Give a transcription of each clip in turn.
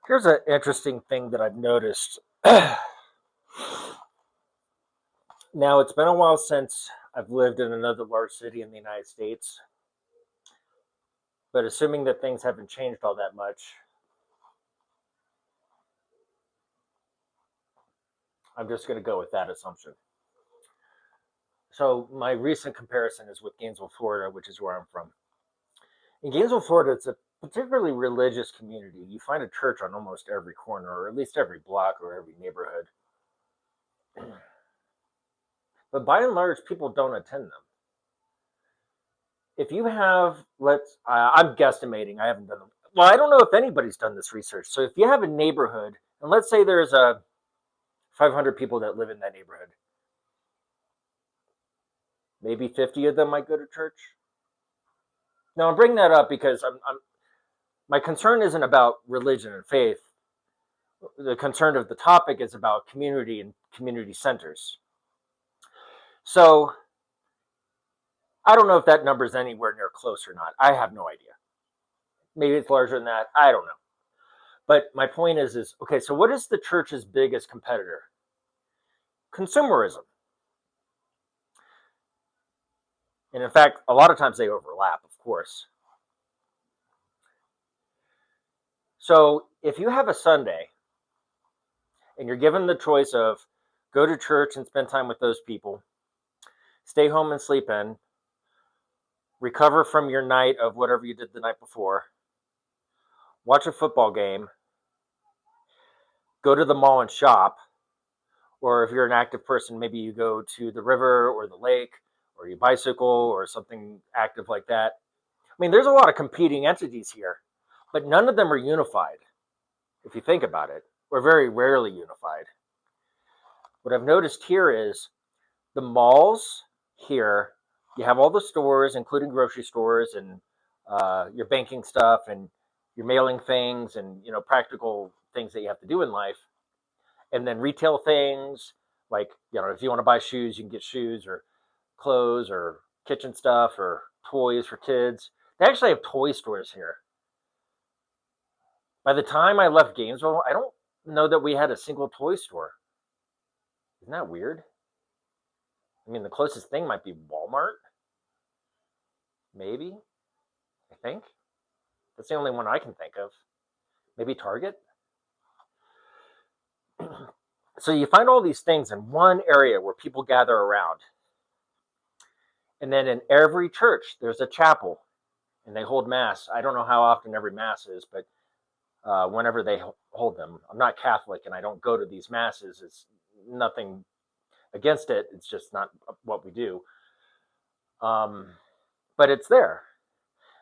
Here's an interesting thing that I've noticed. Now, it's been a while since I've lived in another large city in the United States, but assuming that things haven't changed all that much, I'm just going to go with that assumption. So, my recent comparison is with Gainesville, Florida, which is where I'm from. In Gainesville, Florida, it's a particularly religious community. You find a church on almost every corner, or at least every block or every neighborhood. But by and large, people don't attend them. If you have, I'm guesstimating, I haven't done them. Well, I don't know if anybody's done this research. So if you have a neighborhood, and let's say there's 500 people that live in that neighborhood, maybe 50 of them might go to church. Now, I'm bringing that up because my concern isn't about religion and faith. The concern of the topic is about community and community centers. So I don't know if that number is anywhere near close or not. I have no idea. Maybe it's larger than that. I don't know. But my point is okay, so what is the church's biggest competitor? Consumerism. And in fact, a lot of times they overlap, of course. So if you have a Sunday and you're given the choice of go to church and spend time with those people, stay home and sleep in, recover from your night of whatever you did the night before, watch a football game, go to the mall and shop, or if you're an active person, maybe you go to the river or the lake, or you bicycle or something active like that. I mean, there's a lot of competing entities here, but none of them are unified. If you think about it, we're very rarely unified. What I've noticed here is the malls here, you have all the stores, including grocery stores and your banking stuff and your mailing things and practical things that you have to do in life, and then retail things like if you want to buy shoes, you can get shoes or clothes or kitchen stuff or toys for kids. They actually have toy stores here. By the time I left Gainesville, I don't know that we had a single toy store. Isn't that weird? I mean, the closest thing might be Walmart. Maybe. I think. That's the only one I can think of. Maybe Target. So you find all these things in one area where people gather around. And then in every church, there's a chapel. And they hold mass. I don't know how often every mass is, but whenever they hold them. I'm not Catholic and I don't go to these masses. It's nothing against it. It's just not what we do. But it's there.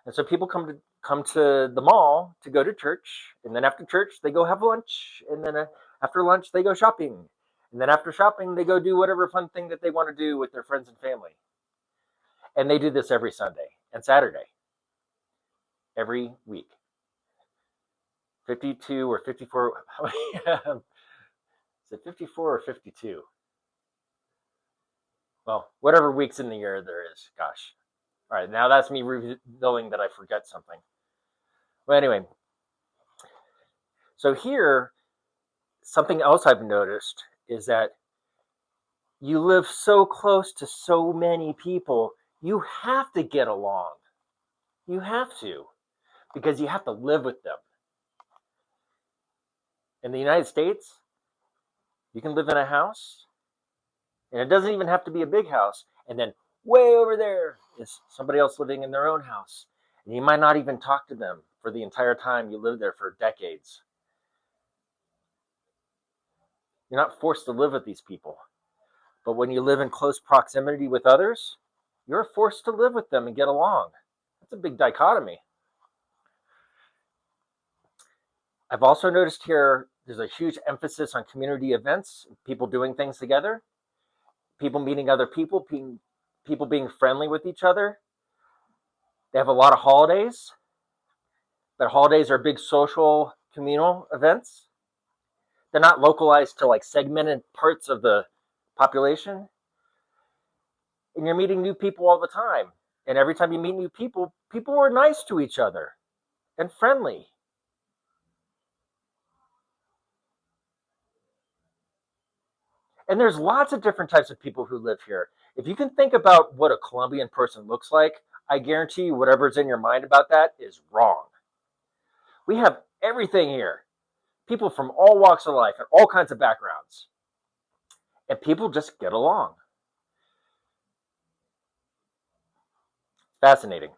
And so people come to the mall to go to church. And then after church, they go have lunch. And then after lunch, they go shopping. And then after shopping, they go do whatever fun thing that they want to do with their friends and family. And they do this every Sunday and Saturday. Every week. 52 or 54. Is it 54 or 52? Well, whatever weeks in the year there is. Gosh. All right, now that's me revealing that I forget something. But anyway. So here, something else I've noticed is that you live so close to so many people, you have to get along. You have to. Because you have to live with them. In the United States, you can live in a house, and it doesn't even have to be a big house, and then way over there is somebody else living in their own house, and you might not even talk to them for the entire time you live there for decades. You're not forced to live with these people, but when you live in close proximity with others, you're forced to live with them and get along. That's a big dichotomy. I've also noticed here there's a huge emphasis on community events, people doing things together, people meeting other people, people being friendly with each other. They have a lot of holidays, but holidays are big social, communal events. They're not localized to like segmented parts of the population. And you're meeting new people all the time. And every time you meet new people, people are nice to each other and friendly. And there's lots of different types of people who live here. If you can think about what a Colombian person looks like, I guarantee you whatever's in your mind about that is wrong. We have everything here. People from all walks of life and all kinds of backgrounds. And people just get along. Fascinating.